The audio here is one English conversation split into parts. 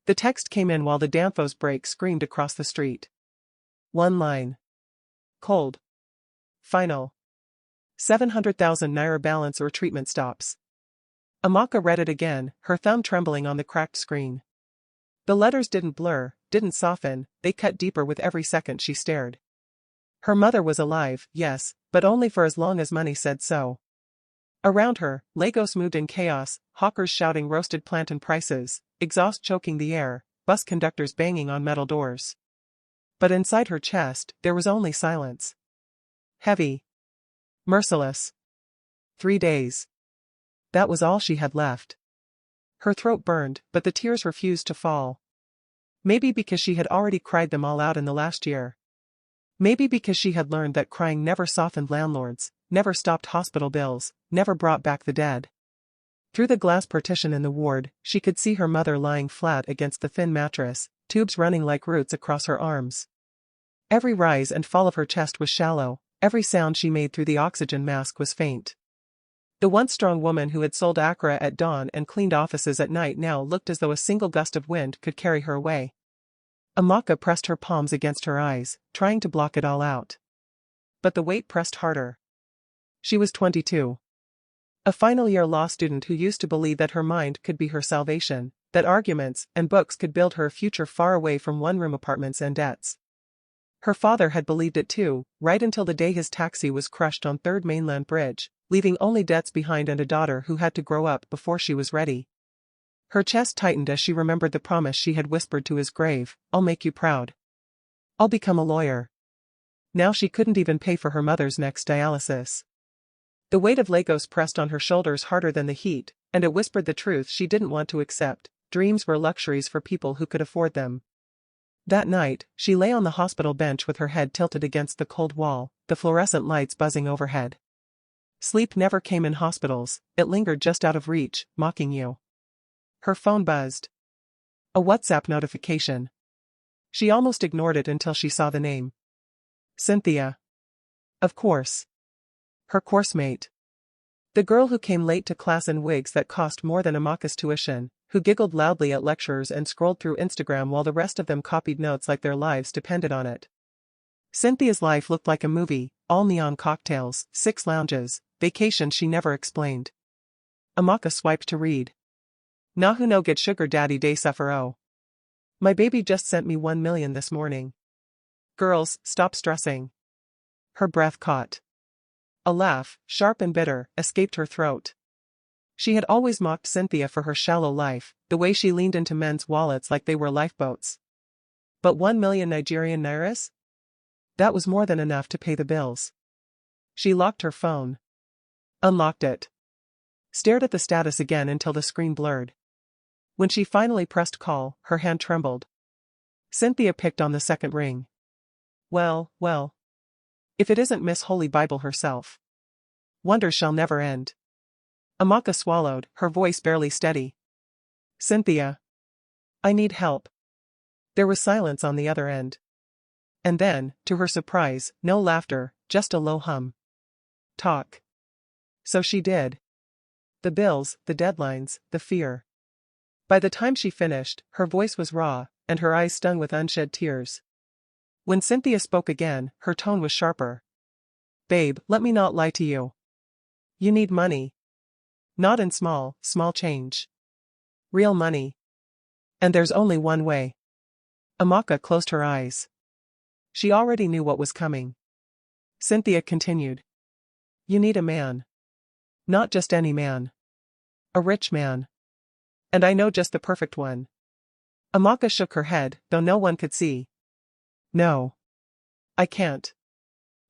The text came in while the Danfoss brake screamed across the street. One line. Cold. Final. 700,000 naira balance or treatment stops. Amaka read it again, her thumb trembling on the cracked screen. The letters didn't blur, didn't soften, they cut deeper with every second she stared. Her mother was alive, yes, but only for as long as money said so. Around her, Lagos moved in chaos, hawkers shouting roasted plantain prices, exhaust choking the air, bus conductors banging on metal doors. But inside her chest, there was only silence. Heavy. Merciless. 3 days. That was all she had left. Her throat burned, but the tears refused to fall. Maybe because she had already cried them all out in the last year. Maybe because she had learned that crying never softened landlords, never stopped hospital bills, never brought back the dead. Through the glass partition in the ward, she could see her mother lying flat against the thin mattress, tubes running like roots across her arms. Every rise and fall of her chest was shallow, every sound she made through the oxygen mask was faint. The once strong woman who had sold Accra at dawn and cleaned offices at night now looked as though a single gust of wind could carry her away. Amaka pressed her palms against her eyes, trying to block it all out. But the weight pressed harder. She was 22. A final-year law student who used to believe that her mind could be her salvation, that arguments and books could build her a future far away from one-room apartments and debts. Her father had believed it too, right until the day his taxi was crushed on 3rd Mainland Bridge, leaving only debts behind and a daughter who had to grow up before she was ready. Her chest tightened as she remembered the promise she had whispered to his grave, "I'll make you proud. I'll become a lawyer." Now she couldn't even pay for her mother's next dialysis. The weight of Lagos pressed on her shoulders harder than the heat, and it whispered the truth she didn't want to accept: dreams were luxuries for people who could afford them. That night, she lay on the hospital bench with her head tilted against the cold wall, the fluorescent lights buzzing overhead. Sleep never came in hospitals, it lingered just out of reach, mocking you. Her phone buzzed. A WhatsApp notification. She almost ignored it until she saw the name. Cynthia. Of course. Her coursemate. The girl who came late to class in wigs that cost more than Amaka's tuition, who giggled loudly at lecturers and scrolled through Instagram while the rest of them copied notes like their lives depended on it. Cynthia's life looked like a movie, all neon cocktails, 6 lounges, vacations she never explained. Amaka swiped to read. Nahu no get sugar daddy day suffer oh. My baby just sent me 1 million this morning. Girls, stop stressing. Her breath caught. A laugh, sharp and bitter, escaped her throat. She had always mocked Cynthia for her shallow life, the way she leaned into men's wallets like they were lifeboats. But 1 million Nigerian nairas? That was more than enough to pay the bills. She locked her phone. Unlocked it. Stared at the status again until the screen blurred. When she finally pressed call, her hand trembled. Cynthia picked on the second ring. Well. If it isn't Miss Holy Bible herself. Wonders shall never end. Amaka swallowed, her voice barely steady. Cynthia. I need help. There was silence on the other end. And then, to her surprise, no laughter, just a low hum. Talk. So she did. The bills, the deadlines, the fear. By the time she finished, her voice was raw, and her eyes stung with unshed tears. When Cynthia spoke again, her tone was sharper. Babe, let me not lie to you. You need money. Not in small change. Real money. And there's only one way. Amaka closed her eyes. She already knew what was coming. Cynthia continued. You need a man. Not just any man. A rich man. And I know just the perfect one. Amaka shook her head, though no one could see. No. I can't.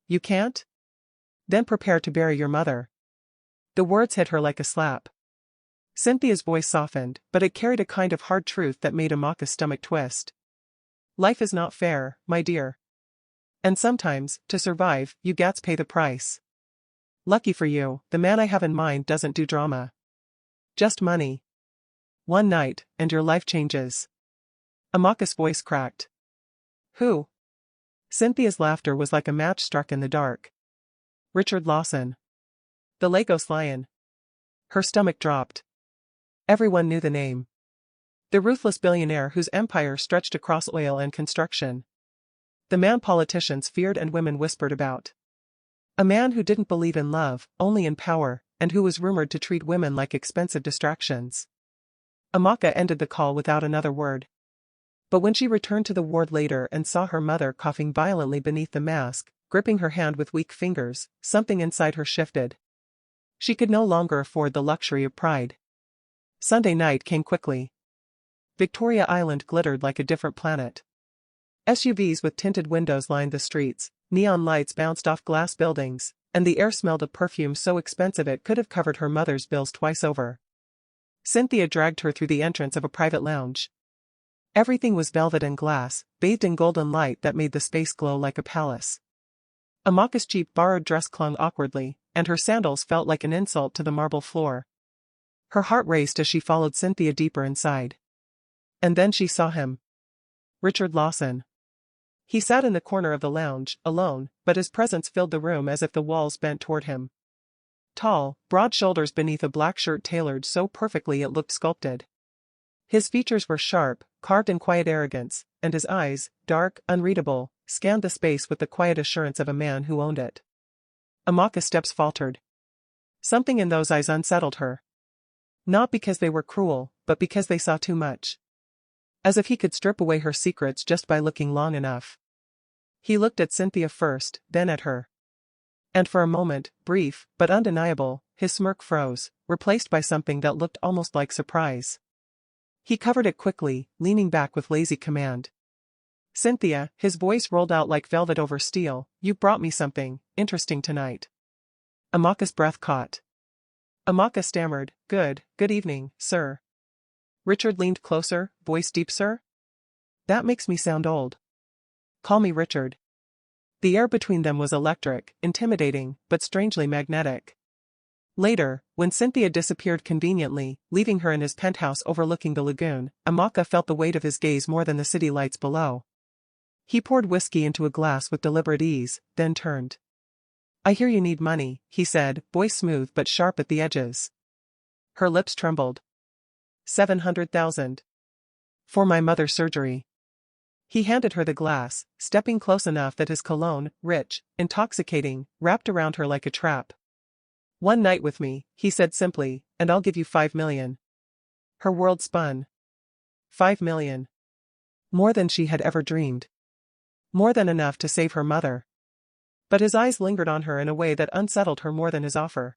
You can't? Then prepare to bury your mother. The words hit her like a slap. Cynthia's voice softened, but it carried a kind of hard truth that made Amaka's stomach twist. Life is not fair, my dear. And sometimes, to survive, you gats pay the price. Lucky for you, the man I have in mind doesn't do drama. Just money. One night, and your life changes. Amaka's voice cracked. Who? Cynthia's laughter was like a match struck in the dark. Richard Lawson. The Lagos Lion. Her stomach dropped. Everyone knew the name. The ruthless billionaire whose empire stretched across oil and construction. The man politicians feared and women whispered about. A man who didn't believe in love, only in power, and who was rumored to treat women like expensive distractions. Amaka ended the call without another word. But when she returned to the ward later and saw her mother coughing violently beneath the mask, gripping her hand with weak fingers, something inside her shifted. She could no longer afford the luxury of pride. Sunday night came quickly. Victoria Island glittered like a different planet. SUVs with tinted windows lined the streets, neon lights bounced off glass buildings, and the air smelled of perfume so expensive it could have covered her mother's bills twice over. Cynthia dragged her through the entrance of a private lounge. Everything was velvet and glass, bathed in golden light that made the space glow like a palace. Amaka's cheap borrowed dress clung awkwardly, and her sandals felt like an insult to the marble floor. Her heart raced as she followed Cynthia deeper inside. And then she saw him. Richard Lawson. He sat in the corner of the lounge, alone, but his presence filled the room as if the walls bent toward him. Tall, broad shoulders beneath a black shirt tailored so perfectly it looked sculpted. His features were sharp, carved in quiet arrogance, and his eyes, dark, unreadable, scanned the space with the quiet assurance of a man who owned it. Amaka's steps faltered. Something in those eyes unsettled her. Not because they were cruel, but because they saw too much. As if he could strip away her secrets just by looking long enough. He looked at Cynthia first, then at her. And for a moment, brief, but undeniable, his smirk froze, replaced by something that looked almost like surprise. He covered it quickly, leaning back with lazy command. Cynthia, his voice rolled out like velvet over steel, you brought me something interesting tonight. Amaka's breath caught. Amaka stammered, good evening, sir. Richard leaned closer, voice deep, sir? That makes me sound old. Call me Richard. The air between them was electric, intimidating, but strangely magnetic. Later, when Cynthia disappeared conveniently, leaving her in his penthouse overlooking the lagoon, Amaka felt the weight of his gaze more than the city lights below. He poured whiskey into a glass with deliberate ease, then turned. I hear you need money, he said, voice smooth but sharp at the edges. Her lips trembled. 700,000. For my mother's surgery. He handed her the glass, stepping close enough that his cologne, rich, intoxicating, wrapped around her like a trap. One night with me, he said simply, and I'll give you 5 million. Her world spun. 5 million. More than she had ever dreamed. More than enough to save her mother. But his eyes lingered on her in a way that unsettled her more than his offer.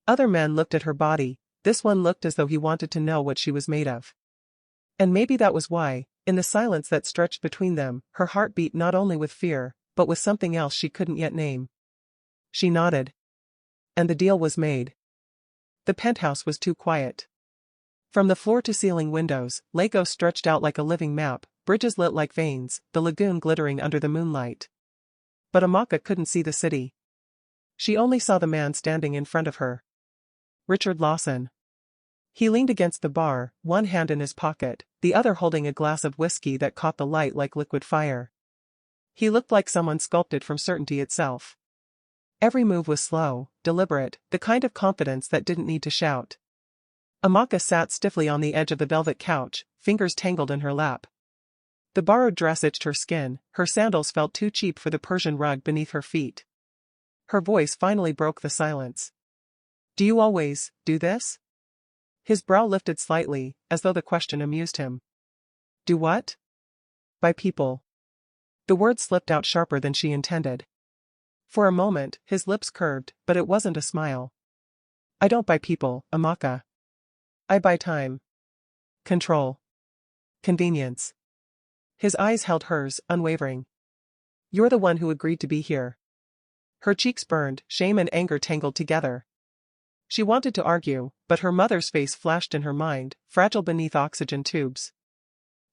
Other men looked at her body, this one looked as though he wanted to know what she was made of. And maybe that was why, in the silence that stretched between them, her heart beat not only with fear, but with something else she couldn't yet name. She nodded. And the deal was made. The penthouse was too quiet. From the floor-to-ceiling windows, Lagos stretched out like a living map, bridges lit like veins, the lagoon glittering under the moonlight. But Amaka couldn't see the city. She only saw the man standing in front of her. Richard Lawson. He leaned against the bar, one hand in his pocket, the other holding a glass of whiskey that caught the light like liquid fire. He looked like someone sculpted from certainty itself. Every move was slow, deliberate, the kind of confidence that didn't need to shout. Amaka sat stiffly on the edge of the velvet couch, fingers tangled in her lap. The borrowed dress itched her skin, her sandals felt too cheap for the Persian rug beneath her feet. Her voice finally broke the silence. Do you always do this? His brow lifted slightly, as though the question amused him. Do what? By people. The word slipped out sharper than she intended. For a moment, his lips curved, but it wasn't a smile. I don't buy people, Amaka. I buy time. Control. Convenience. His eyes held hers, unwavering. You're the one who agreed to be here. Her cheeks burned, shame and anger tangled together. She wanted to argue, but her mother's face flashed in her mind, fragile beneath oxygen tubes.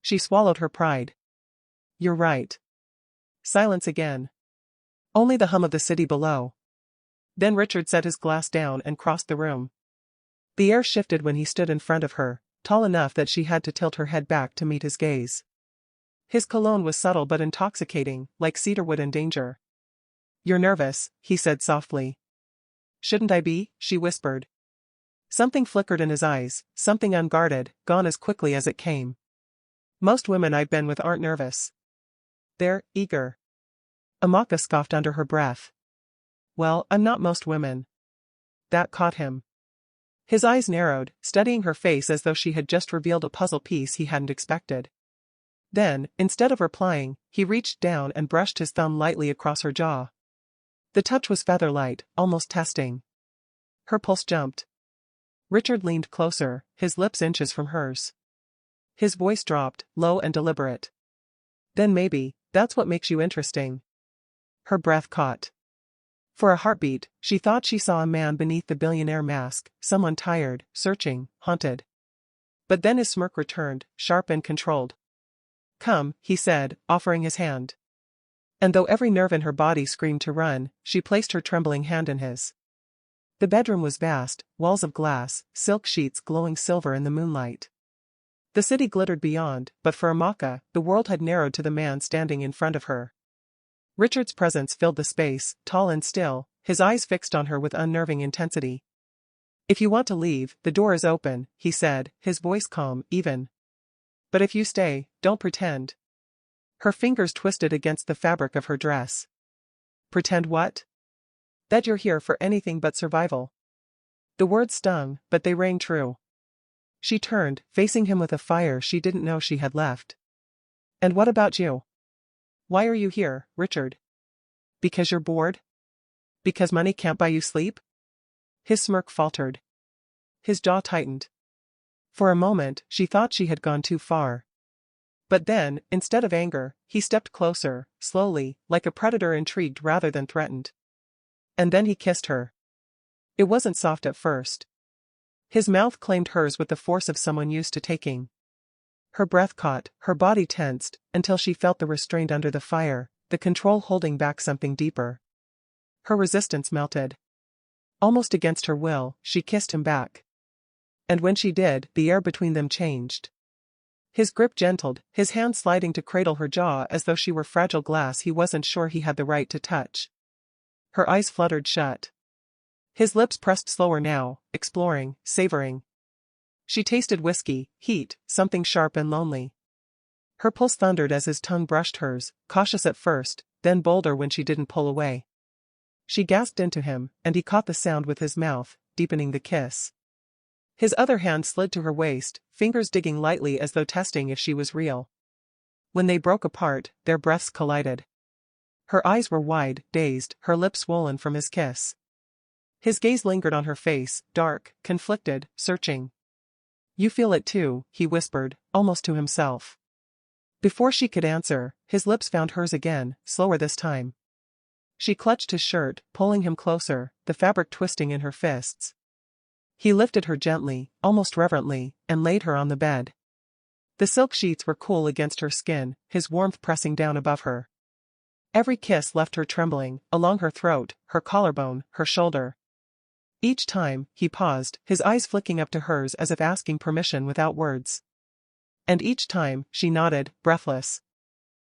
She swallowed her pride. You're right. Silence again. Only the hum of the city below. Then Richard set his glass down and crossed the room. The air shifted when he stood in front of her, tall enough that she had to tilt her head back to meet his gaze. His cologne was subtle but intoxicating, like cedarwood in danger. You're nervous, he said softly. Shouldn't I be? She whispered. Something flickered in his eyes, something unguarded, gone as quickly as it came. Most women I've been with aren't nervous. They're eager. Amaka scoffed under her breath. Well, I'm not most women. That caught him. His eyes narrowed, studying her face as though she had just revealed a puzzle piece he hadn't expected. Then, instead of replying, he reached down and brushed his thumb lightly across her jaw. The touch was feather-light, almost testing. Her pulse jumped. Richard leaned closer, his lips inches from hers. His voice dropped, low and deliberate. Then maybe, that's what makes you interesting. Her breath caught. For a heartbeat, she thought she saw a man beneath the billionaire mask, someone tired, searching, haunted. But then his smirk returned, sharp and controlled. Come, he said, offering his hand. And though every nerve in her body screamed to run, she placed her trembling hand in his. The bedroom was vast, walls of glass, silk sheets glowing silver in the moonlight. The city glittered beyond, but for Amaka, the world had narrowed to the man standing in front of her. Richard's presence filled the space, tall and still, his eyes fixed on her with unnerving intensity. If you want to leave, the door is open, he said, his voice calm, even. But if you stay, don't pretend. Her fingers twisted against the fabric of her dress. Pretend what? That you're here for anything but survival. The words stung, but they rang true. She turned, facing him with a fire she didn't know she had left. And what about you? Why are you here, Richard? Because you're bored? Because money can't buy you sleep? His smirk faltered. His jaw tightened. For a moment, she thought she had gone too far. But then, instead of anger, he stepped closer, slowly, like a predator intrigued rather than threatened. And then he kissed her. It wasn't soft at first. His mouth claimed hers with the force of someone used to taking. Her breath caught, her body tensed, until she felt the restraint under the fire, the control holding back something deeper. Her resistance melted. Almost against her will, she kissed him back. And when she did, the air between them changed. His grip gentled, his hand sliding to cradle her jaw as though she were fragile glass he wasn't sure he had the right to touch. Her eyes fluttered shut. His lips pressed slower now, exploring, savoring. She tasted whiskey, heat, something sharp and lonely. Her pulse thundered as his tongue brushed hers, cautious at first, then bolder when she didn't pull away. She gasped into him, and he caught the sound with his mouth, deepening the kiss. His other hand slid to her waist, fingers digging lightly as though testing if she was real. When they broke apart, their breaths collided. Her eyes were wide, dazed, her lips swollen from his kiss. His gaze lingered on her face, dark, conflicted, searching. You feel it too, he whispered, almost to himself. Before she could answer, his lips found hers again, slower this time. She clutched his shirt, pulling him closer, the fabric twisting in her fists. He lifted her gently, almost reverently, and laid her on the bed. The silk sheets were cool against her skin, his warmth pressing down above her. Every kiss left her trembling, along her throat, her collarbone, her shoulder. Each time, he paused, his eyes flicking up to hers as if asking permission without words. And each time, she nodded, breathless.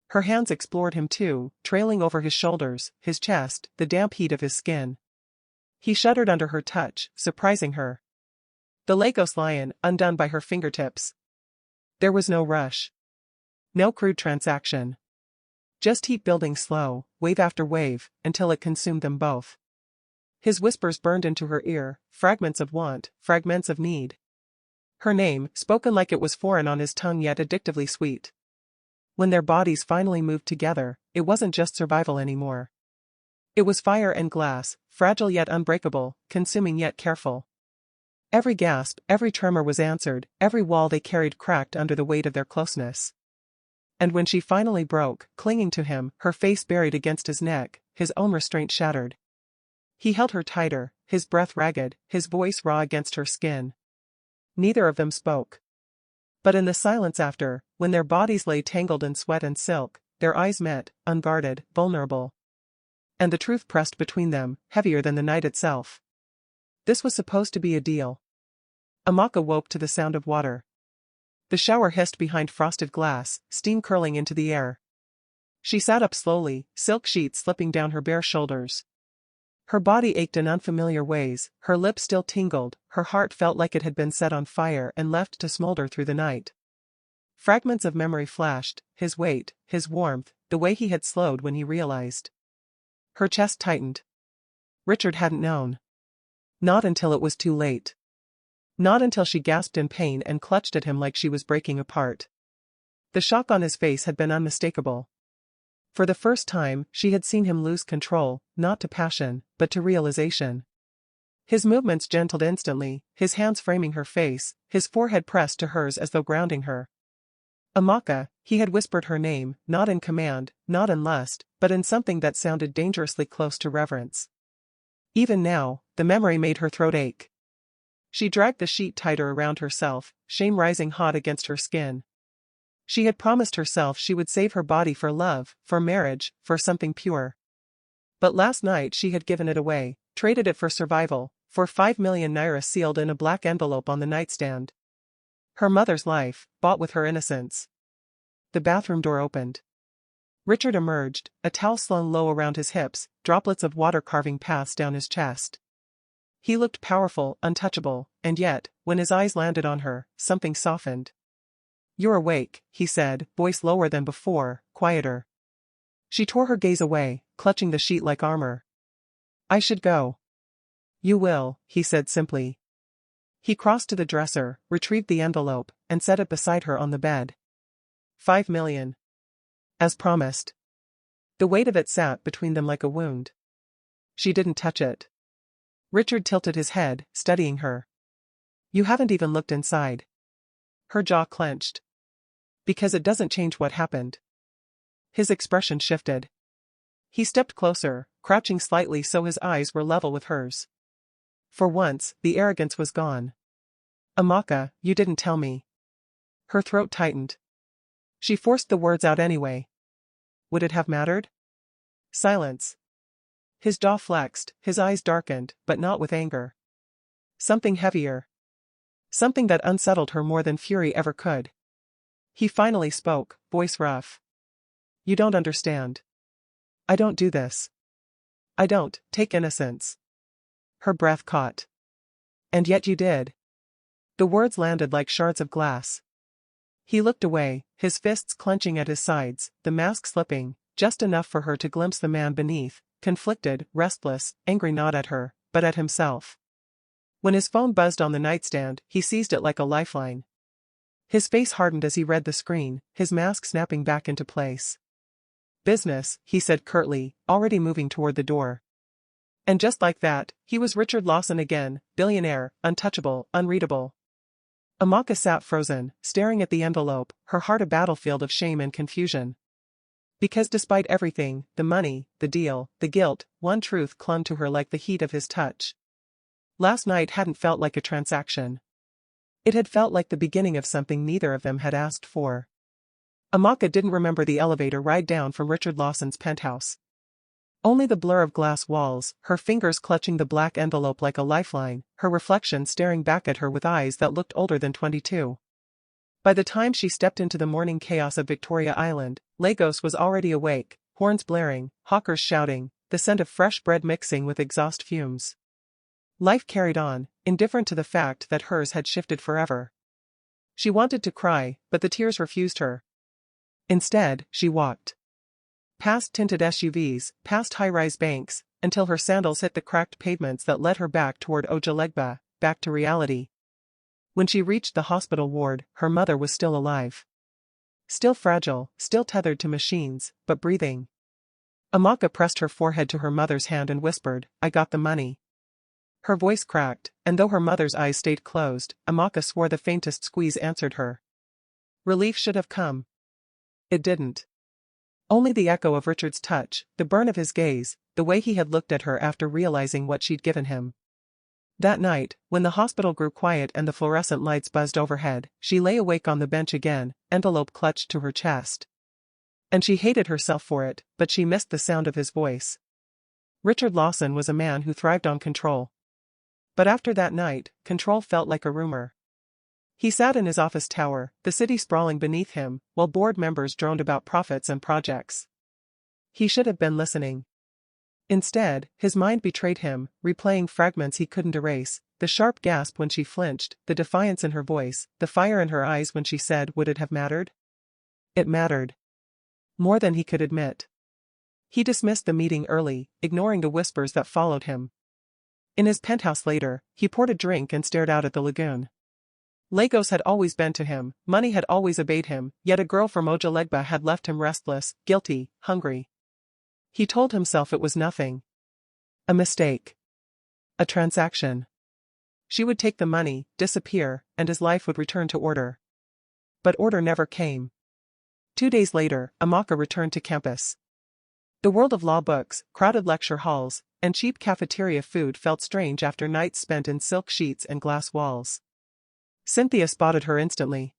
Her hands explored him too, trailing over his shoulders, his chest, the damp heat of his skin. He shuddered under her touch, surprising her. The Lagos lion, undone by her fingertips. There was no rush. No crude transaction. Just heat building slow, wave after wave, until it consumed them both. His whispers burned into her ear, fragments of want, fragments of need. Her name, spoken like it was foreign on his tongue yet addictively sweet. When their bodies finally moved together, it wasn't just survival anymore. It was fire and glass, fragile yet unbreakable, consuming yet careful. Every gasp, every tremor was answered, every wall they carried cracked under the weight of their closeness. And when she finally broke, clinging to him, her face buried against his neck, his own restraint shattered. He held her tighter, his breath ragged, his voice raw against her skin. Neither of them spoke. But in the silence after, when their bodies lay tangled in sweat and silk, their eyes met, unguarded, vulnerable. And the truth pressed between them, heavier than the night itself. This was supposed to be a deal. Amaka woke to the sound of water. The shower hissed behind frosted glass, steam curling into the air. She sat up slowly, silk sheets slipping down her bare shoulders. Her body ached in unfamiliar ways, her lips still tingled, her heart felt like it had been set on fire and left to smolder through the night. Fragments of memory flashed, his weight, his warmth, the way he had slowed when he realized. Her chest tightened. Richard hadn't known. Not until it was too late. Not until she gasped in pain and clutched at him like she was breaking apart. The shock on his face had been unmistakable. For the first time, she had seen him lose control, not to passion, but to realization. His movements gentled instantly, his hands framing her face, his forehead pressed to hers as though grounding her. Amaka, he had whispered her name, not in command, not in lust, but in something that sounded dangerously close to reverence. Even now, the memory made her throat ache. She dragged the sheet tighter around herself, shame rising hot against her skin. She had promised herself she would save her body for love, for marriage, for something pure. But last night she had given it away, traded it for survival, for 5 million naira sealed in a black envelope on the nightstand. Her mother's life, bought with her innocence. The bathroom door opened. Richard emerged, a towel slung low around his hips, droplets of water carving paths down his chest. He looked powerful, untouchable, and yet, when his eyes landed on her, something softened. "You're awake," he said, voice lower than before, quieter. She tore her gaze away, clutching the sheet like armor. "I should go." "You will," he said simply. He crossed to the dresser, retrieved the envelope, and set it beside her on the bed. 5 million. As promised. The weight of it sat between them like a wound. She didn't touch it. Richard tilted his head, studying her. "You haven't even looked inside." Her jaw clenched. "Because it doesn't change what happened." His expression shifted. He stepped closer, crouching slightly so his eyes were level with hers. For once, the arrogance was gone. "Amaka, you didn't tell me." Her throat tightened. She forced the words out anyway. Would it have mattered? Silence. His jaw flexed, his eyes darkened, but not with anger. Something heavier. Something that unsettled her more than fury ever could. He finally spoke, voice rough. "You don't understand. I don't do this. I don't take innocence." Her breath caught. "And yet you did." The words landed like shards of glass. He looked away, his fists clenching at his sides, the mask slipping, just enough for her to glimpse the man beneath, conflicted, restless, angry not at her, but at himself. When his phone buzzed on the nightstand, he seized it like a lifeline. His face hardened as he read the screen, his mask snapping back into place. "Business," he said curtly, already moving toward the door. And just like that, he was Richard Lawson again, billionaire, untouchable, unreadable. Amaka sat frozen, staring at the envelope, her heart a battlefield of shame and confusion. Because despite everything, the money, the deal, the guilt, one truth clung to her like the heat of his touch. Last night hadn't felt like a transaction. It had felt like the beginning of something neither of them had asked for. Amaka didn't remember the elevator ride down from Richard Lawson's penthouse. Only the blur of glass walls, her fingers clutching the black envelope like a lifeline, her reflection staring back at her with eyes that looked older than 22. By the time she stepped into the morning chaos of Victoria Island, Lagos was already awake, horns blaring, hawkers shouting, the scent of fresh bread mixing with exhaust fumes. Life carried on, indifferent to the fact that hers had shifted forever. She wanted to cry, but the tears refused her. Instead, she walked. Past tinted SUVs, past high-rise banks, until her sandals hit the cracked pavements that led her back toward Ojalegba, back to reality. When she reached the hospital ward, her mother was still alive. Still fragile, still tethered to machines, but breathing. Amaka pressed her forehead to her mother's hand and whispered, "I got the money." Her voice cracked, and though her mother's eyes stayed closed, Amaka swore the faintest squeeze answered her. Relief should have come. It didn't. Only the echo of Richard's touch, the burn of his gaze, the way he had looked at her after realizing what she'd given him. That night, when the hospital grew quiet and the fluorescent lights buzzed overhead, she lay awake on the bench again, envelope clutched to her chest. And she hated herself for it, but she missed the sound of his voice. Richard Lawson was a man who thrived on control. But after that night, control felt like a rumor. He sat in his office tower, the city sprawling beneath him, while board members droned about profits and projects. He should have been listening. Instead, his mind betrayed him, replaying fragments he couldn't erase, the sharp gasp when she flinched, the defiance in her voice, the fire in her eyes when she said, "Would it have mattered?" It mattered. More than he could admit. He dismissed the meeting early, ignoring the whispers that followed him. In his penthouse later, he poured a drink and stared out at the lagoon. Lagos had always been to him, money had always obeyed him, yet a girl from Ojalegba had left him restless, guilty, hungry. He told himself it was nothing. A mistake. A transaction. She would take the money, disappear, and his life would return to order. But order never came. 2 days later, Amaka returned to campus. The world of law books, crowded lecture halls, and cheap cafeteria food felt strange after nights spent in silk sheets and glass walls. Cynthia spotted her instantly.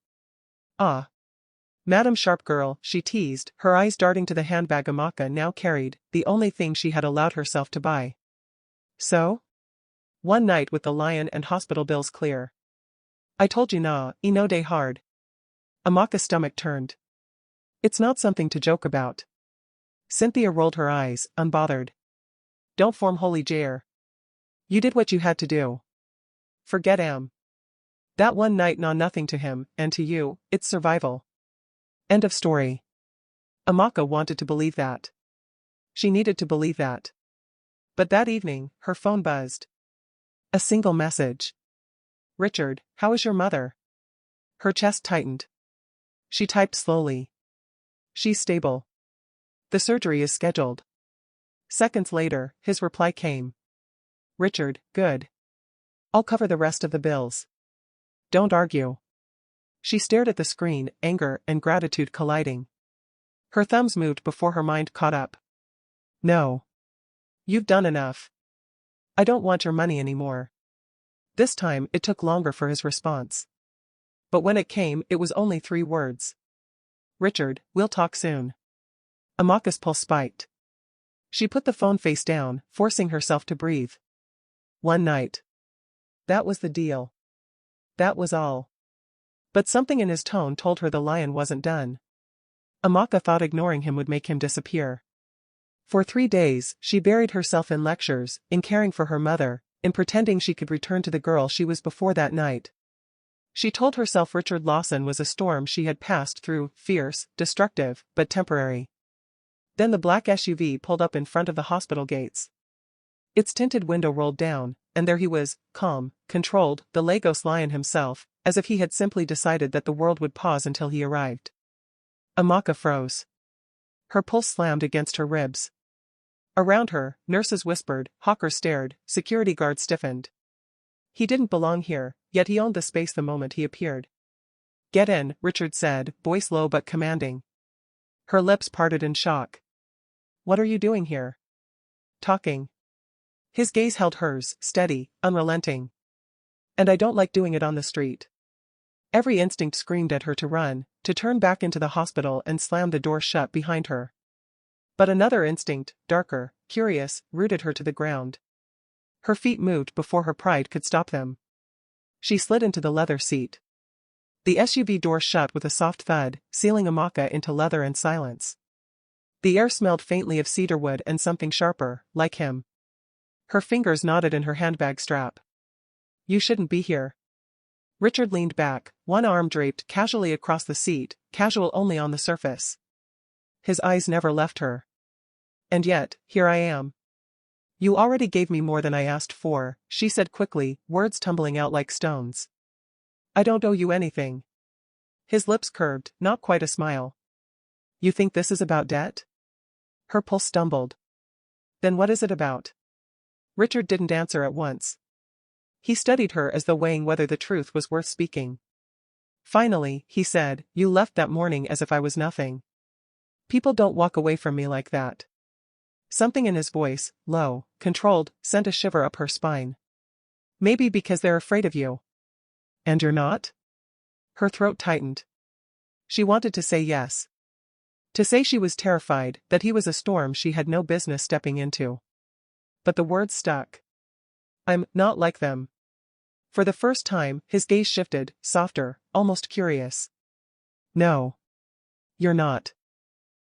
"Ah. Madam Sharp girl," she teased, her eyes darting to the handbag Amaka now carried, the only thing she had allowed herself to buy. "So? One night with the lion and hospital bills clear. I told you na, no day hard." Amaka's stomach turned. "It's not something to joke about." Cynthia rolled her eyes, unbothered. "Don't form holy jare. You did what you had to do. Forget that one night na nothing to him, and to you, it's survival. End of story." Amaka wanted to believe that. She needed to believe that. But that evening, her phone buzzed. A single message. "Richard, how is your mother?" Her chest tightened. She typed slowly. "She's stable. The surgery is scheduled." Seconds later, his reply came. "Richard, good. I'll cover the rest of the bills. Don't argue." She stared at the screen, anger and gratitude colliding. Her thumbs moved before her mind caught up. "No. You've done enough. I don't want your money anymore." This time, it took longer for his response. But when it came, it was only 3 words. "Richard, we'll talk soon." Amaka's pulse spiked. She put the phone face down, forcing herself to breathe. One night. That was the deal. That was all. But something in his tone told her the lion wasn't done. Amaka thought ignoring him would make him disappear. For 3 days, she buried herself in lectures, in caring for her mother, in pretending she could return to the girl she was before that night. She told herself Richard Lawson was a storm she had passed through, fierce, destructive, but temporary. Then the black SUV pulled up in front of the hospital gates. Its tinted window rolled down, and there he was, calm, controlled, the Lagos lion himself, as if he had simply decided that the world would pause until he arrived. Amaka froze. Her pulse slammed against her ribs. Around her, nurses whispered, hawkers stared, security guards stiffened. He didn't belong here, yet he owned the space the moment he appeared. "Get in," Richard said, voice low but commanding. Her lips parted in shock. "What are you doing here?" "Talking." His gaze held hers, steady, unrelenting. "And I don't like doing it on the street." Every instinct screamed at her to run, to turn back into the hospital and slam the door shut behind her. But another instinct, darker, curious, rooted her to the ground. Her feet moved before her pride could stop them. She slid into the leather seat. The SUV door shut with a soft thud, sealing Amaka into leather and silence. The air smelled faintly of cedarwood and something sharper, like him. Her fingers knotted in her handbag strap. "You shouldn't be here." Richard leaned back, one arm draped casually across the seat, casual only on the surface. His eyes never left her. "And yet, here I am." "You already gave me more than I asked for," she said quickly, words tumbling out like stones. "I don't owe you anything." His lips curved, not quite a smile. "You think this is about debt?" Her pulse stumbled. "Then what is it about?" Richard didn't answer at once. He studied her as though weighing whether the truth was worth speaking. Finally, he said, "You left that morning as if I was nothing. People don't walk away from me like that." Something in his voice, low, controlled, sent a shiver up her spine. "Maybe because they're afraid of you." "And you're not?" Her throat tightened. She wanted to say yes. To say she was terrified, that he was a storm she had no business stepping into. But the words stuck. "I'm not like them." For the first time, his gaze shifted, softer, almost curious. "No. You're not."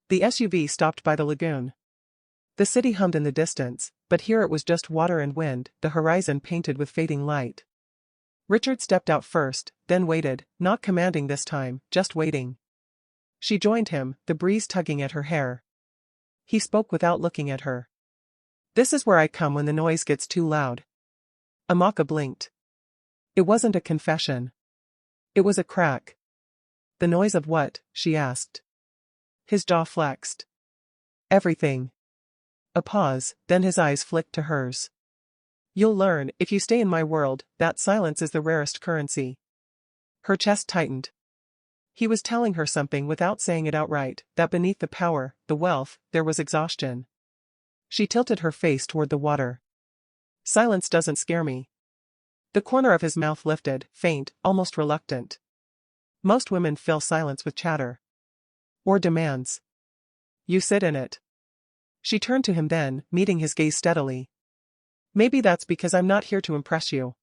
The SUV stopped by the lagoon. The city hummed in the distance, but here it was just water and wind, the horizon painted with fading light. Richard stepped out first, then waited, not commanding this time, just waiting. She joined him, the breeze tugging at her hair. He spoke without looking at her. "This is where I come when the noise gets too loud." Amaka blinked. It wasn't a confession. It was a crack. "The noise of what?" she asked. His jaw flexed. "Everything." A pause, then his eyes flicked to hers. "You'll learn, if you stay in my world, that silence is the rarest currency." Her chest tightened. He was telling her something without saying it outright, that beneath the power, the wealth, there was exhaustion. She tilted her face toward the water. "Silence doesn't scare me." The corner of his mouth lifted, faint, almost reluctant. "Most women fill silence with chatter. Or demands. You sit in it." She turned to him then, meeting his gaze steadily. "Maybe that's because I'm not here to impress you."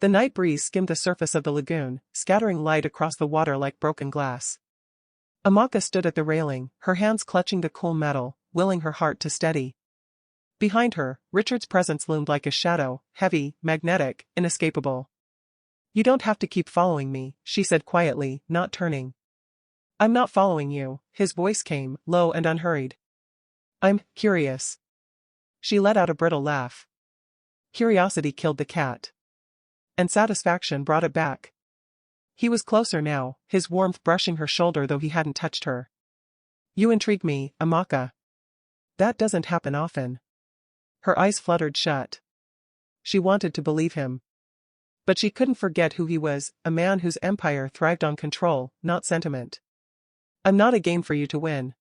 The night breeze skimmed the surface of the lagoon, scattering light across the water like broken glass. Amaka stood at the railing, her hands clutching the cool metal, willing her heart to steady. Behind her, Richard's presence loomed like a shadow, heavy, magnetic, inescapable. "You don't have to keep following me," she said quietly, not turning. "I'm not following you," his voice came, low and unhurried. "I'm curious." She let out a brittle laugh. Curiosity killed the cat. And satisfaction brought it back. He was closer now, his warmth brushing her shoulder though he hadn't touched her. "You intrigue me, Amaka." "That doesn't happen often." Her eyes fluttered shut. She wanted to believe him. But she couldn't forget who he was, a man whose empire thrived on control, not sentiment. "I'm not a game for you to win."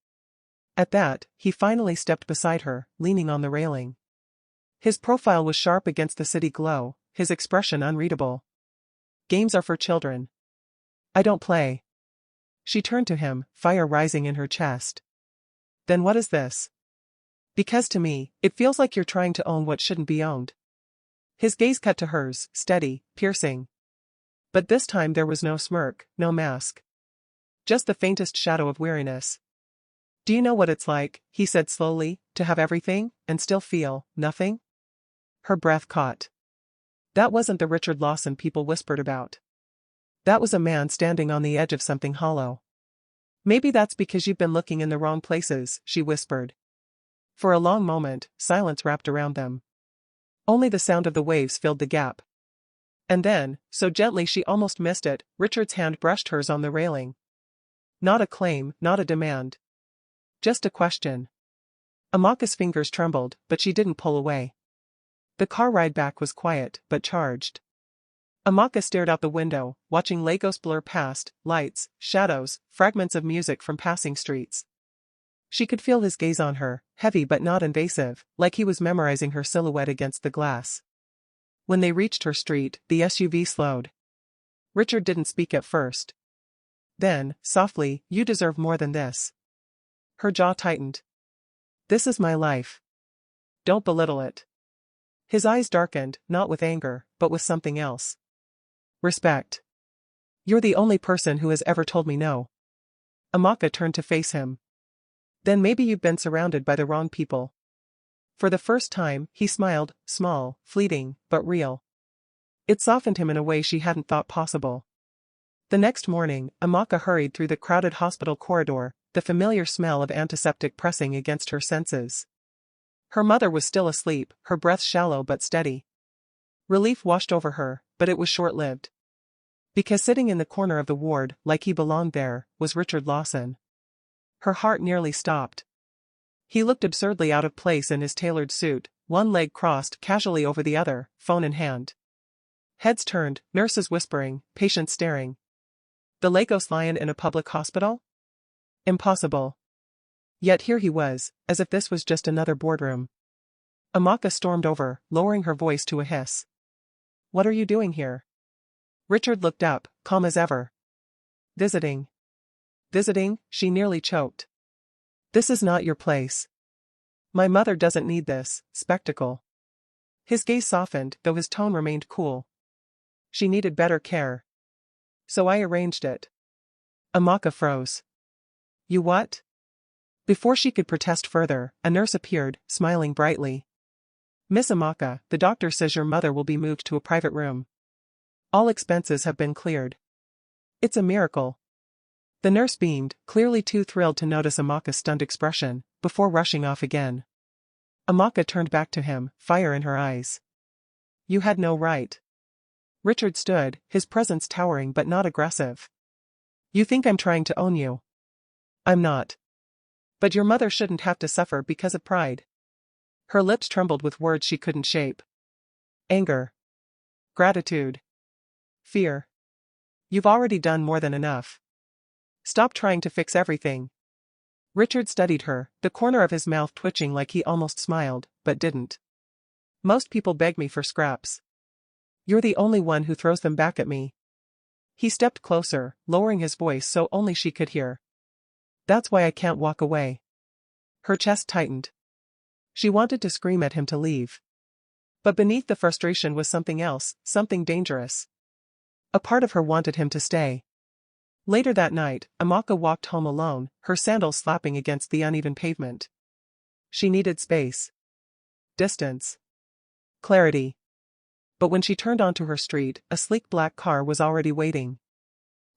At that, he finally stepped beside her, leaning on the railing. His profile was sharp against the city glow, his expression unreadable. "Games are for children. I don't play." She turned to him, fire rising in her chest. "Then what is this?" "Because to me, it feels like you're trying to own what shouldn't be owned." His gaze cut to hers, steady, piercing. But this time there was no smirk, no mask. Just the faintest shadow of weariness. "Do you know what it's like," he said slowly, "to have everything, and still feel nothing?" Her breath caught. That wasn't the Richard Lawson people whispered about. That was a man standing on the edge of something hollow. "Maybe that's because you've been looking in the wrong places," she whispered. For a long moment, silence wrapped around them. Only the sound of the waves filled the gap. And then, so gently she almost missed it, Richard's hand brushed hers on the railing. Not a claim, not a demand. Just a question. Amaka's fingers trembled, but she didn't pull away. The car ride back was quiet, but charged. Amaka stared out the window, watching Lagos blur past, lights, shadows, fragments of music from passing streets. She could feel his gaze on her, heavy but not invasive, like he was memorizing her silhouette against the glass. When they reached her street, the SUV slowed. Richard didn't speak at first. Then, softly, "You deserve more than this." Her jaw tightened. "This is my life. Don't belittle it." His eyes darkened, not with anger, but with something else. "Respect. You're the only person who has ever told me no." Amaka turned to face him. "Then maybe you've been surrounded by the wrong people." For the first time, he smiled, small, fleeting, but real. It softened him in a way she hadn't thought possible. The next morning, Amaka hurried through the crowded hospital corridor, the familiar smell of antiseptic pressing against her senses. Her mother was still asleep, her breath shallow but steady. Relief washed over her, but it was short-lived. Because sitting in the corner of the ward, like he belonged there, was Richard Lawson. Her heart nearly stopped. He looked absurdly out of place in his tailored suit, one leg crossed casually over the other, phone in hand. Heads turned, nurses whispering, patients staring. The Lagos Lion in a public hospital? Impossible. Yet here he was, as if this was just another boardroom. Amaka stormed over, lowering her voice to a hiss. "What are you doing here?" Richard looked up, calm as ever. "Visiting." "Visiting?" she nearly choked. "This is not your place. My mother doesn't need this spectacle." His gaze softened, though his tone remained cool. "She needed better care. So I arranged it." Amaka froze. "You what?" Before she could protest further, a nurse appeared, smiling brightly. "Miss Amaka, the doctor says your mother will be moved to a private room. All expenses have been cleared." "It's a miracle." The nurse beamed, clearly too thrilled to notice Amaka's stunned expression, before rushing off again. Amaka turned back to him, fire in her eyes. "You had no right." Richard stood, his presence towering but not aggressive. "You think I'm trying to own you?" "I'm not. But your mother shouldn't have to suffer because of pride." Her lips trembled with words she couldn't shape. Anger. Gratitude. Fear. "You've already done more than enough. Stop trying to fix everything." Richard studied her, the corner of his mouth twitching like he almost smiled, but didn't. "Most people beg me for scraps. You're the only one who throws them back at me." He stepped closer, lowering his voice so only she could hear. "That's why I can't walk away." Her chest tightened. She wanted to scream at him to leave. But beneath the frustration was something else, something dangerous. A part of her wanted him to stay. Later that night, Amaka walked home alone, her sandals slapping against the uneven pavement. She needed space. Distance. Clarity. But when she turned onto her street, a sleek black car was already waiting.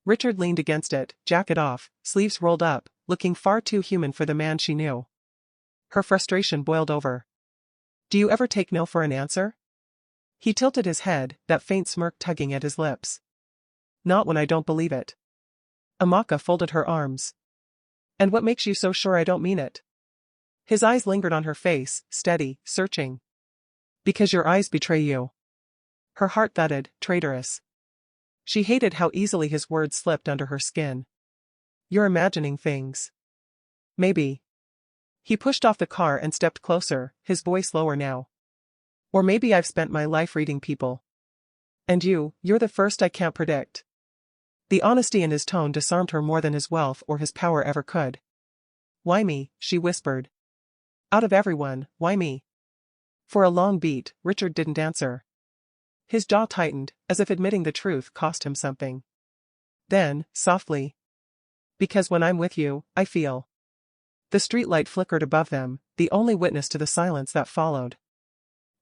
Richard leaned against it, jacket off, sleeves rolled up, looking far too human for the man she knew. Her frustration boiled over. "Do you ever take no for an answer?" He tilted his head, that faint smirk tugging at his lips. "Not when I don't believe it." Amaka folded her arms. "And what makes you so sure I don't mean it?" His eyes lingered on her face, steady, searching. "Because your eyes betray you." Her heart thudded, traitorous. She hated how easily his words slipped under her skin. "You're imagining things." "Maybe." He pushed off the car and stepped closer, his voice lower now. "Or maybe I've spent my life reading people. And you're the first I can't predict." The honesty in his tone disarmed her more than his wealth or his power ever could. "Why me?" she whispered. "Out of everyone, why me?" For a long beat, Richard didn't answer. His jaw tightened, as if admitting the truth cost him something. Then, softly. "Because when I'm with you, I feel." The streetlight flickered above them, the only witness to the silence that followed.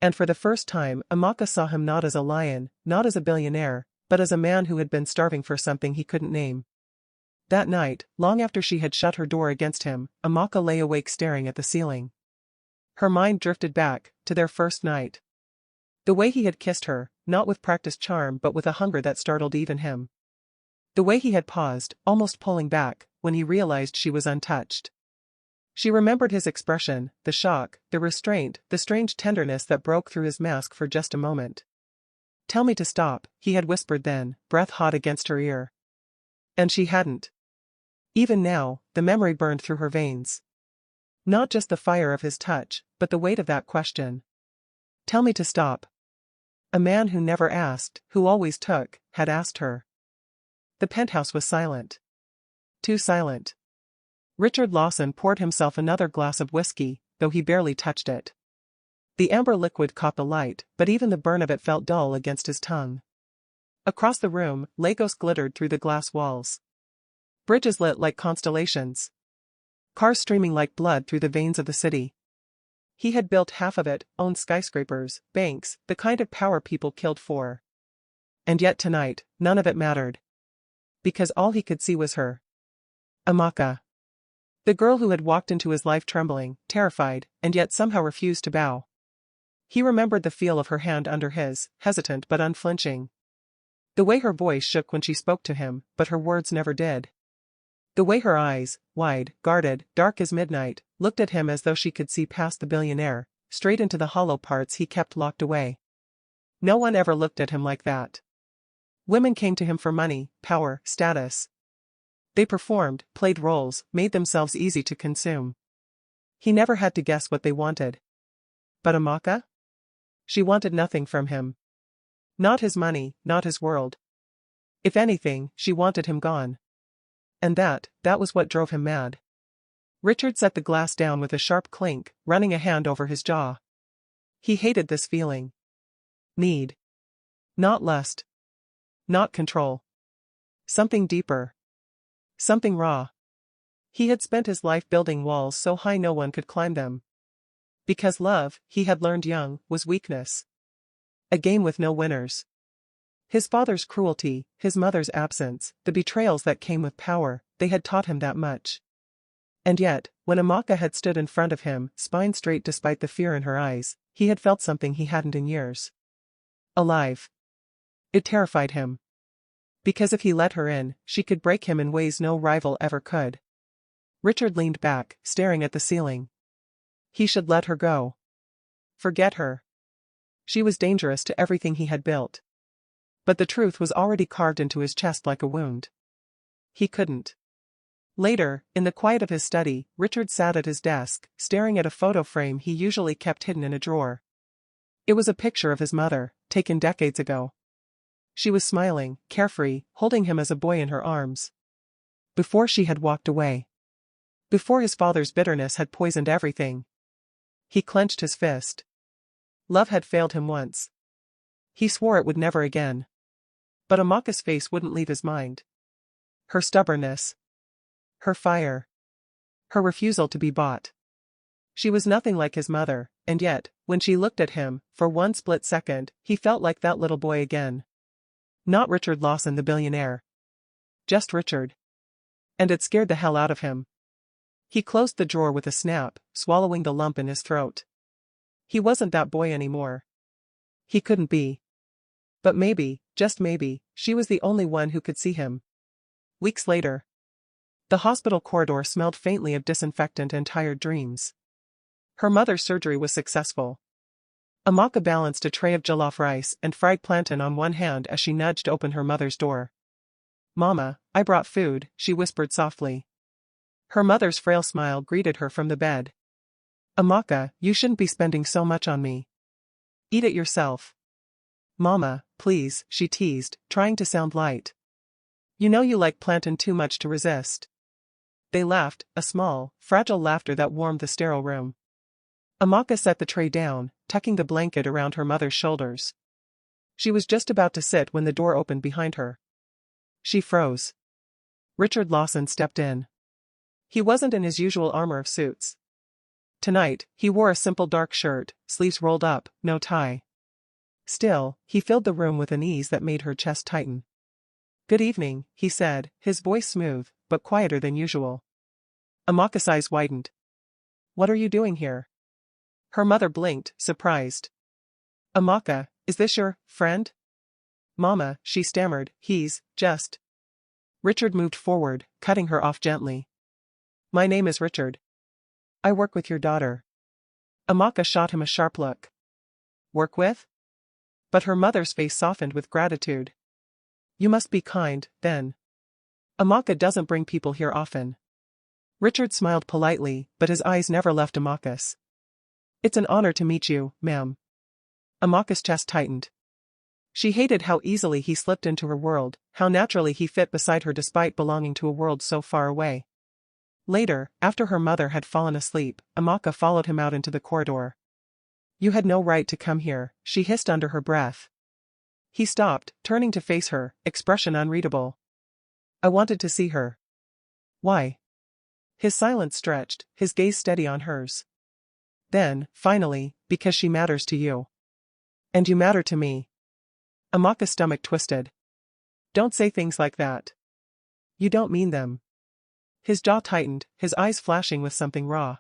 And for the first time, Amaka saw him not as a lion, not as a billionaire, but as a man who had been starving for something he couldn't name. That night, long after she had shut her door against him, Amaka lay awake staring at the ceiling. Her mind drifted back, to their first night. The way he had kissed her, not with practiced charm but with a hunger that startled even him. The way he had paused, almost pulling back, when he realized she was untouched. She remembered his expression, the shock, the restraint, the strange tenderness that broke through his mask for just a moment. "Tell me to stop," he had whispered then, breath hot against her ear. And she hadn't. Even now, the memory burned through her veins. Not just the fire of his touch, but the weight of that question. "Tell me to stop." A man who never asked, who always took, had asked her. The penthouse was silent. Too silent. Richard Lawson poured himself another glass of whiskey, though he barely touched it. The amber liquid caught the light, but even the burn of it felt dull against his tongue. Across the room, Lagos glittered through the glass walls. Bridges lit like constellations. Cars streaming like blood through the veins of the city. He had built half of it, owned skyscrapers, banks, the kind of power people killed for. And yet tonight, none of it mattered. Because all he could see was her. Amaka. The girl who had walked into his life trembling, terrified, and yet somehow refused to bow. He remembered the feel of her hand under his, hesitant but unflinching. The way her voice shook when she spoke to him, but her words never did. The way her eyes, wide, guarded, dark as midnight, looked at him as though she could see past the billionaire, straight into the hollow parts he kept locked away. No one ever looked at him like that. Women came to him for money, power, status. They performed, played roles, made themselves easy to consume. He never had to guess what they wanted. But Amaka? She wanted nothing from him. Not his money, not his world. If anything, she wanted him gone. And that was what drove him mad. Richard set the glass down with a sharp clink, running a hand over his jaw. He hated this feeling. Need. Not lust. Not control. Something deeper. Something raw. He had spent his life building walls so high no one could climb them. Because love, he had learned young, was weakness. A game with no winners. His father's cruelty, his mother's absence, the betrayals that came with power, they had taught him that much. And yet, when Amaka had stood in front of him, spine straight despite the fear in her eyes, he had felt something he hadn't in years. Alive. It terrified him. Because if he let her in, she could break him in ways no rival ever could. Richard leaned back, staring at the ceiling. He should let her go. Forget her. She was dangerous to everything he had built. But the truth was already carved into his chest like a wound. He couldn't. Later, in the quiet of his study, Richard sat at his desk, staring at a photo frame he usually kept hidden in a drawer. It was a picture of his mother, taken decades ago. She was smiling, carefree, holding him as a boy in her arms. Before she had walked away. Before his father's bitterness had poisoned everything. He clenched his fist. Love had failed him once. He swore it would never again. But Amaka's face wouldn't leave his mind. Her stubbornness. Her fire. Her refusal to be bought. She was nothing like his mother, and yet, when she looked at him, for one split second, he felt like that little boy again. Not Richard Lawson the billionaire. Just Richard. And it scared the hell out of him. He closed the drawer with a snap, swallowing the lump in his throat. He wasn't that boy anymore. He couldn't be. But maybe, just maybe, she was the only one who could see him. Weeks later. The hospital corridor smelled faintly of disinfectant and tired dreams. Her mother's surgery was successful. Amaka balanced a tray of jollof rice and fried plantain on one hand as she nudged open her mother's door. "Mama, I brought food," she whispered softly. Her mother's frail smile greeted her from the bed. "Amaka, you shouldn't be spending so much on me. Eat it yourself." "Mama, please," she teased, trying to sound light. "You know you like plantain too much to resist." They laughed, a small, fragile laughter that warmed the sterile room. Amaka set the tray down, tucking the blanket around her mother's shoulders. She was just about to sit when the door opened behind her. She froze. Richard Lawson stepped in. He wasn't in his usual armor of suits. Tonight, he wore a simple dark shirt, sleeves rolled up, no tie. Still, he filled the room with an ease that made her chest tighten. "Good evening," he said, his voice smooth, but quieter than usual. Amaka's eyes widened. "What are you doing here?" Her mother blinked, surprised. "Amaka, is this your friend?" "Mama," she stammered, "he's just..." Richard moved forward, cutting her off gently. "My name is Richard. I work with your daughter." Amaka shot him a sharp look. "Work with?" But her mother's face softened with gratitude. "You must be kind, then. Amaka doesn't bring people here often." Richard smiled politely, but his eyes never left Amaka's. "It's an honor to meet you, ma'am." Amaka's chest tightened. She hated how easily he slipped into her world, how naturally he fit beside her despite belonging to a world so far away. Later, after her mother had fallen asleep, Amaka followed him out into the corridor. "You had no right to come here," she hissed under her breath. He stopped, turning to face her, expression unreadable. "I wanted to see her." "Why?" His silence stretched, his gaze steady on hers. "Then, finally, because she matters to you. And you matter to me." Amaka's stomach twisted. "Don't say things like that. You don't mean them." His jaw tightened, his eyes flashing with something raw.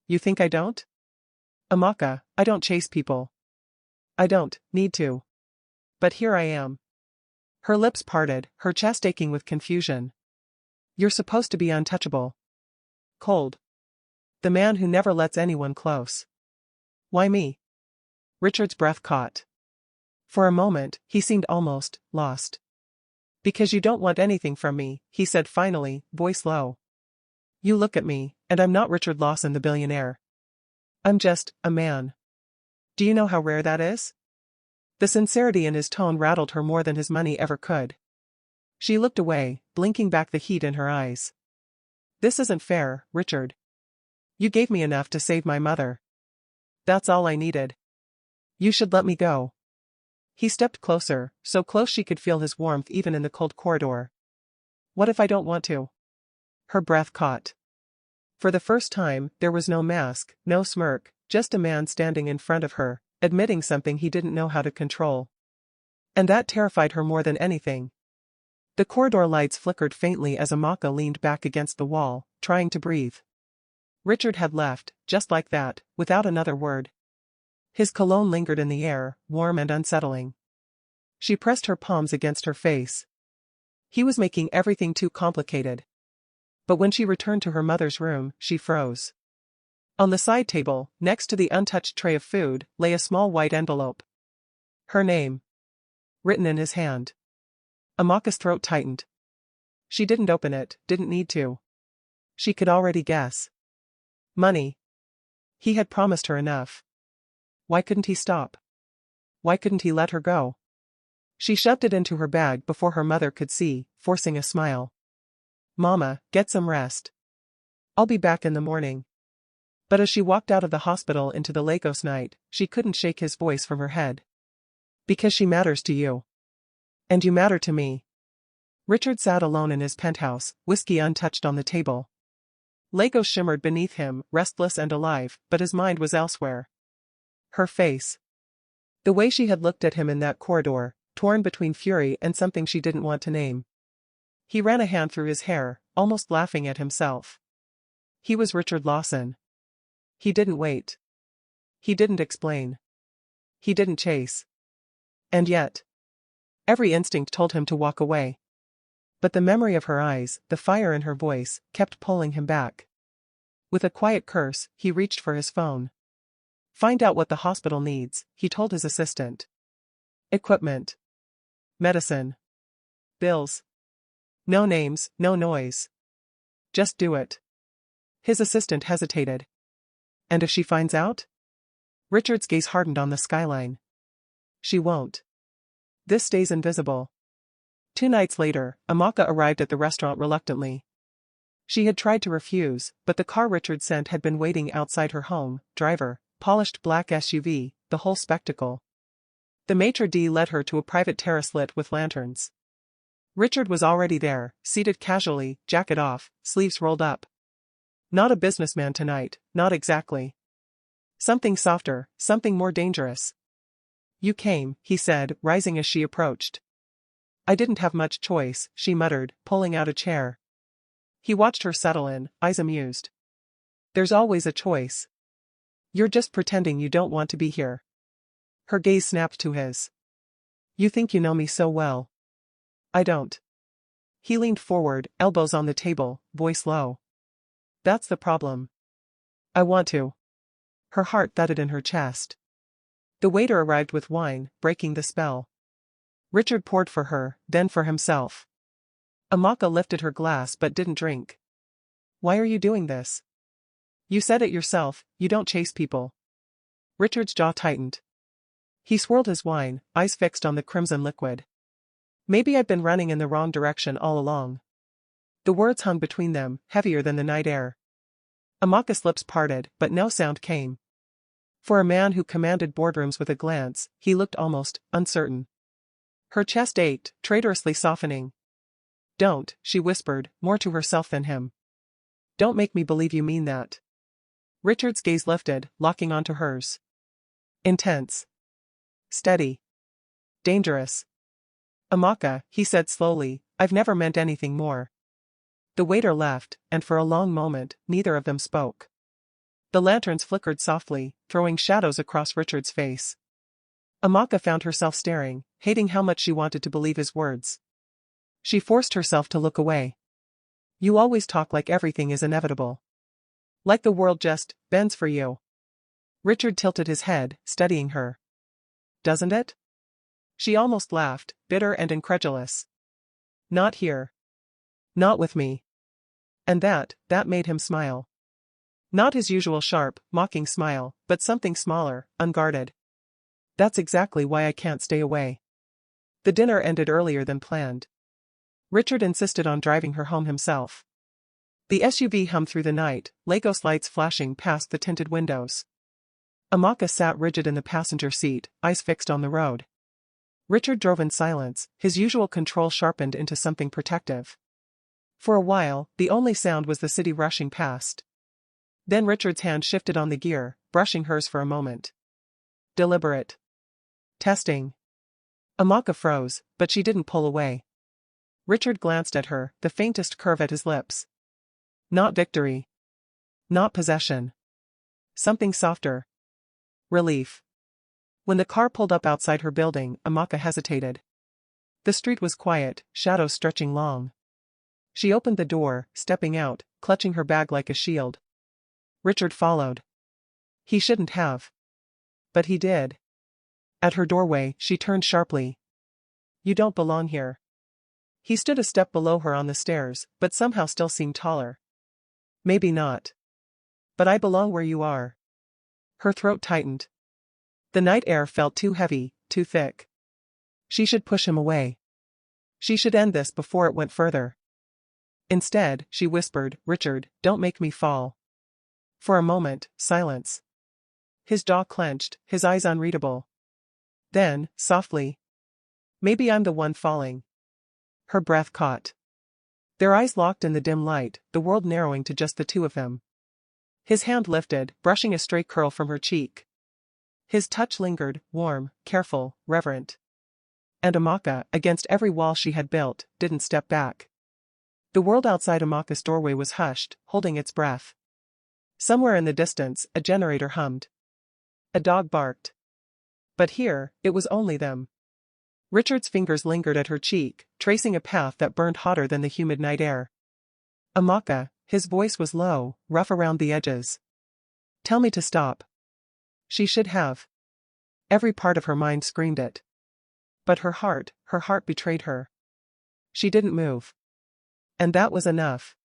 "You think I don't?" "Amaka, I don't chase people. I don't need to. But here I am." Her lips parted, her chest aching with confusion. "You're supposed to be untouchable. Cold. The man who never lets anyone close." "Why me?" Richard's breath caught. For a moment, he seemed almost lost. "Because you don't want anything from me," he said finally, voice low. "You look at me, and I'm not Richard Lawson the billionaire. I'm just a man. Do you know how rare that is?" The sincerity in his tone rattled her more than his money ever could. She looked away, blinking back the heat in her eyes. "This isn't fair, Richard. You gave me enough to save my mother. That's all I needed. You should let me go." He stepped closer, so close she could feel his warmth even in the cold corridor. "What if I don't want to?" Her breath caught. For the first time, there was no mask, no smirk, just a man standing in front of her, admitting something he didn't know how to control. And that terrified her more than anything. The corridor lights flickered faintly as Amaka leaned back against the wall, trying to breathe. Richard had left, just like that, without another word. His cologne lingered in the air, warm and unsettling. She pressed her palms against her face. He was making everything too complicated. But when she returned to her mother's room, she froze. On the side table, next to the untouched tray of food, lay a small white envelope. Her name. Written in his hand. Amaka's throat tightened. She didn't open it, didn't need to. She could already guess. Money. He had promised her enough. Why couldn't he stop? Why couldn't he let her go? She shoved it into her bag before her mother could see, forcing a smile. Mama, get some rest. I'll be back in the morning. But as she walked out of the hospital into the Lagos night, she couldn't shake his voice from her head. Because she matters to you. And you matter to me. Richard sat alone in his penthouse, whiskey untouched on the table. Lagos shimmered beneath him, restless and alive, but his mind was elsewhere. Her face. The way she had looked at him in that corridor, torn between fury and something she didn't want to name. He ran a hand through his hair, almost laughing at himself. He was Richard Lawson. He didn't wait. He didn't explain. He didn't chase. And yet, every instinct told him to walk away. But the memory of her eyes, the fire in her voice, kept pulling him back. With a quiet curse, he reached for his phone. Find out what the hospital needs, he told his assistant. Equipment. Medicine. Bills. No names, no noise. Just do it. His assistant hesitated. And if she finds out? Richard's gaze hardened on the skyline. She won't. This stays invisible. 2 nights later, Amaka arrived at the restaurant reluctantly. She had tried to refuse, but the car Richard sent had been waiting outside her home, driver, polished black SUV, the whole spectacle. The maitre d' led her to a private terrace lit with lanterns. Richard was already there, seated casually, jacket off, sleeves rolled up. Not a businessman tonight, not exactly. Something softer, something more dangerous. You came, he said, rising as she approached. I didn't have much choice, she muttered, pulling out a chair. He watched her settle in, eyes amused. There's always a choice. You're just pretending you don't want to be here. Her gaze snapped to his. You think you know me so well. I don't. He leaned forward, elbows on the table, voice low. That's the problem. I want to. Her heart thudded in her chest. The waiter arrived with wine, breaking the spell. Richard poured for her, then for himself. Amaka lifted her glass but didn't drink. Why are you doing this? You said it yourself, you don't chase people. Richard's jaw tightened. He swirled his wine, eyes fixed on the crimson liquid. Maybe I've been running in the wrong direction all along. The words hung between them, heavier than the night air. Amaka's lips parted, but no sound came. For a man who commanded boardrooms with a glance, he looked almost uncertain. Her chest ached, traitorously softening. Don't, she whispered, more to herself than him. Don't make me believe you mean that. Richard's gaze lifted, locking onto hers. Intense. Steady. Dangerous. Amaka, he said slowly, I've never meant anything more. The waiter left, and for a long moment, neither of them spoke. The lanterns flickered softly, throwing shadows across Richard's face. Amaka found herself staring, hating how much she wanted to believe his words. She forced herself to look away. You always talk like everything is inevitable. Like the world just bends for you. Richard tilted his head, studying her. Doesn't it? She almost laughed, bitter and incredulous. Not here. Not with me. And that made him smile. Not his usual sharp, mocking smile, but something smaller, unguarded. That's exactly why I can't stay away. The dinner ended earlier than planned. Richard insisted on driving her home himself. The SUV hummed through the night, Lagos lights flashing past the tinted windows. Amaka sat rigid in the passenger seat, eyes fixed on the road. Richard drove in silence, his usual control sharpened into something protective. For a while, the only sound was the city rushing past. Then Richard's hand shifted on the gear, brushing hers for a moment. Deliberate. Testing. Amaka froze, but she didn't pull away. Richard glanced at her, the faintest curve at his lips. Not victory. Not possession. Something softer. Relief. When the car pulled up outside her building, Amaka hesitated. The street was quiet, shadows stretching long. She opened the door, stepping out, clutching her bag like a shield. Richard followed. He shouldn't have. But he did. At her doorway, she turned sharply. You don't belong here. He stood a step below her on the stairs, but somehow still seemed taller. Maybe not. But I belong where you are. Her throat tightened. The night air felt too heavy, too thick. She should push him away. She should end this before it went further. Instead, she whispered, Richard, don't make me fall. For a moment, silence. His jaw clenched, his eyes unreadable. Then, softly. Maybe I'm the one falling. Her breath caught. Their eyes locked in the dim light, the world narrowing to just the two of them. His hand lifted, brushing a stray curl from her cheek. His touch lingered, warm, careful, reverent. And Amaka, against every wall she had built, didn't step back. The world outside Amaka's doorway was hushed, holding its breath. Somewhere in the distance, a generator hummed. A dog barked. But here, it was only them. Richard's fingers lingered at her cheek, tracing a path that burned hotter than the humid night air. Amaka, his voice was low, rough around the edges. Tell me to stop. She should have. Every part of her mind screamed it. But her heart betrayed her. She didn't move. And that was enough.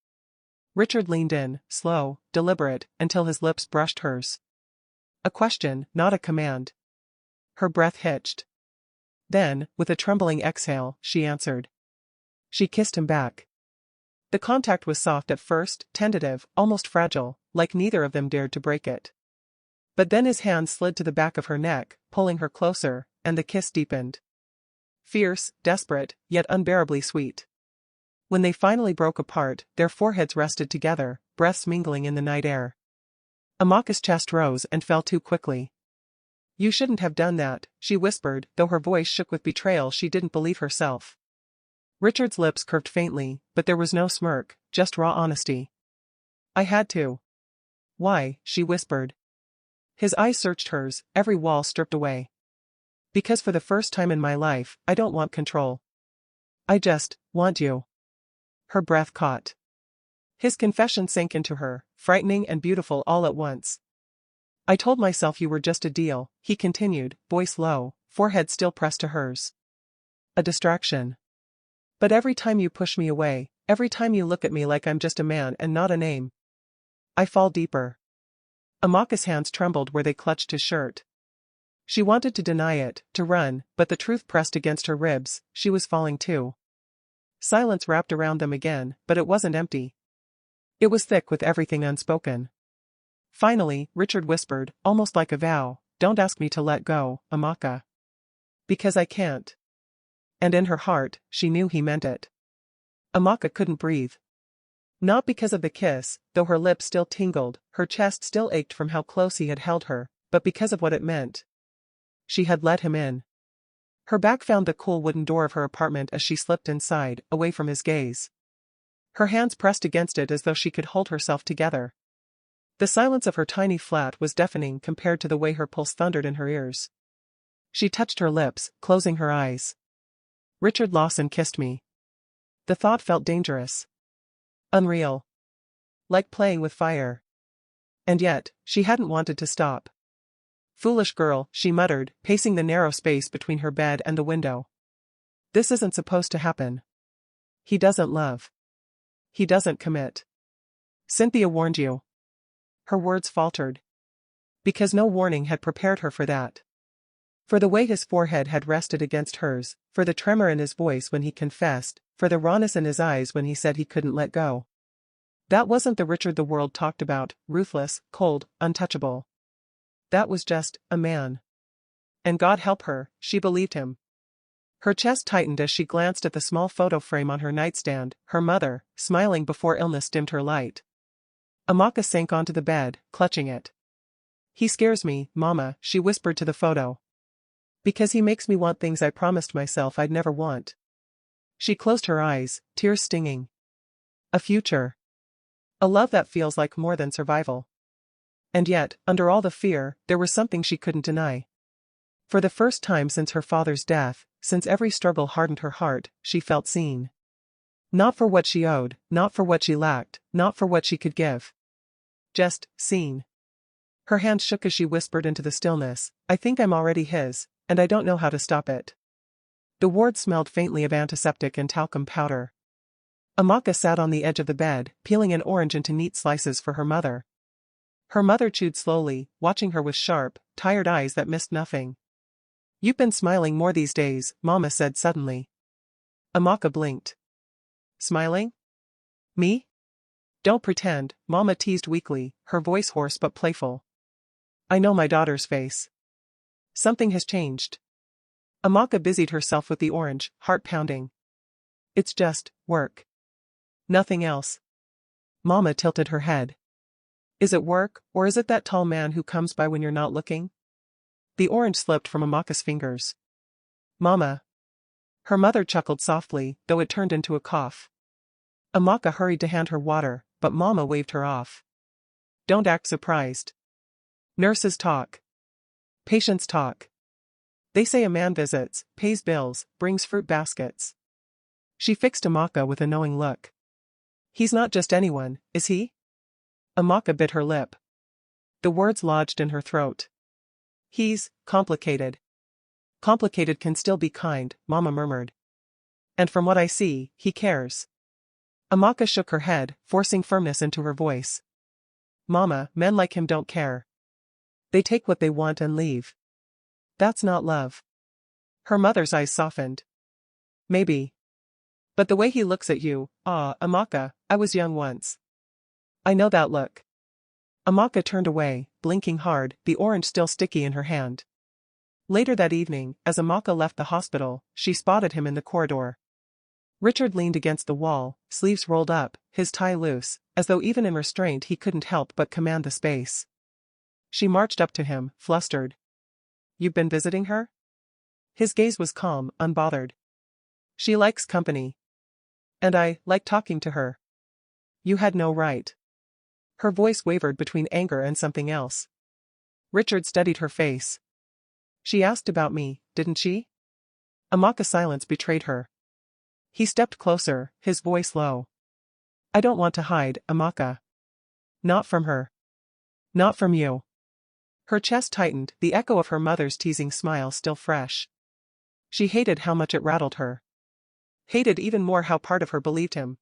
Richard leaned in, slow, deliberate, until his lips brushed hers. A question, not a command. Her breath hitched. Then, with a trembling exhale, she answered. She kissed him back. The contact was soft at first, tentative, almost fragile, like neither of them dared to break it. But then his hand slid to the back of her neck, pulling her closer, and the kiss deepened. Fierce, desperate, yet unbearably sweet. When they finally broke apart, their foreheads rested together, breaths mingling in the night air. Amaka's chest rose and fell too quickly. You shouldn't have done that, she whispered, though her voice shook with betrayal she didn't believe herself. Richard's lips curved faintly, but there was no smirk, just raw honesty. I had to. Why? She whispered. His eyes searched hers, every wall stripped away. Because for the first time in my life, I don't want control. I just want you. Her breath caught. His confession sank into her, frightening and beautiful all at once. I told myself you were just a deal, he continued, voice low, forehead still pressed to hers. A distraction. But every time you push me away, every time you look at me like I'm just a man and not a name, I fall deeper. Amaka's hands trembled where they clutched his shirt. She wanted to deny it, to run, but the truth pressed against her ribs, she was falling too. Silence wrapped around them again, but it wasn't empty. It was thick with everything unspoken. Finally, Richard whispered, almost like a vow, don't ask me to let go, Amaka. Because I can't. And in her heart, she knew he meant it. Amaka couldn't breathe. Not because of the kiss, though her lips still tingled, her chest still ached from how close he had held her, but because of what it meant. She had let him in. Her back found the cool wooden door of her apartment as she slipped inside, away from his gaze. Her hands pressed against it as though she could hold herself together. The silence of her tiny flat was deafening compared to the way her pulse thundered in her ears. She touched her lips, closing her eyes. Richard Lawson kissed me. The thought felt dangerous. Unreal. Like playing with fire. And yet, she hadn't wanted to stop. Foolish girl, she muttered, pacing the narrow space between her bed and the window. This isn't supposed to happen. He doesn't love. He doesn't commit. Cynthia warned you. Her words faltered. Because no warning had prepared her for that. For the way his forehead had rested against hers, for the tremor in his voice when he confessed, for the rawness in his eyes when he said he couldn't let go. That wasn't the Richard the world talked about, ruthless, cold, untouchable. That was just a man. And God help her, she believed him. Her chest tightened as she glanced at the small photo frame on her nightstand, her mother, smiling before illness dimmed her light. Amaka sank onto the bed, clutching it. "He scares me, Mama," she whispered to the photo. "Because he makes me want things I promised myself I'd never want." She closed her eyes, tears stinging. A future. A love that feels like more than survival. And yet, under all the fear, there was something she couldn't deny. For the first time since her father's death, since every struggle hardened her heart, she felt seen. Not for what she owed, not for what she lacked, not for what she could give. Just, seen. Her hand shook as she whispered into the stillness, "I think I'm already his, and I don't know how to stop it." The ward smelled faintly of antiseptic and talcum powder. Amaka sat on the edge of the bed, peeling an orange into neat slices for her mother. Her mother chewed slowly, watching her with sharp, tired eyes that missed nothing. "You've been smiling more these days," Mama said suddenly. Amaka blinked. "Smiling? Me?" "Don't pretend," Mama teased weakly, her voice hoarse but playful. "I know my daughter's face. Something has changed." Amaka busied herself with the orange, heart pounding. "It's just work. Nothing else." Mama tilted her head. "Is it work, or is it that tall man who comes by when you're not looking?" The orange slipped from Amaka's fingers. "Mama." Her mother chuckled softly, though it turned into a cough. Amaka hurried to hand her water, but Mama waved her off. "Don't act surprised. Nurses talk. Patients talk. They say a man visits, pays bills, brings fruit baskets." She fixed Amaka with a knowing look. "He's not just anyone, is he?" Amaka bit her lip. The words lodged in her throat. "He's complicated." "Complicated can still be kind," Mama murmured. "And from what I see, he cares." Amaka shook her head, forcing firmness into her voice. "Mama, men like him don't care. They take what they want and leave. That's not love." Her mother's eyes softened. "Maybe. But the way he looks at you, Amaka, I was young once. I know that look." Amaka turned away, blinking hard, the orange still sticky in her hand. Later that evening, as Amaka left the hospital, she spotted him in the corridor. Richard leaned against the wall, sleeves rolled up, his tie loose, as though even in restraint he couldn't help but command the space. She marched up to him, flustered. "You've been visiting her?" His gaze was calm, unbothered. "She likes company. And I like talking to her." "You had no right." Her voice wavered between anger and something else. Richard studied her face. "She asked about me, didn't she?" Amaka's silence betrayed her. He stepped closer, his voice low. "I don't want to hide, Amaka. Not from her. Not from you." Her chest tightened, the echo of her mother's teasing smile still fresh. She hated how much it rattled her. Hated even more how part of her believed him.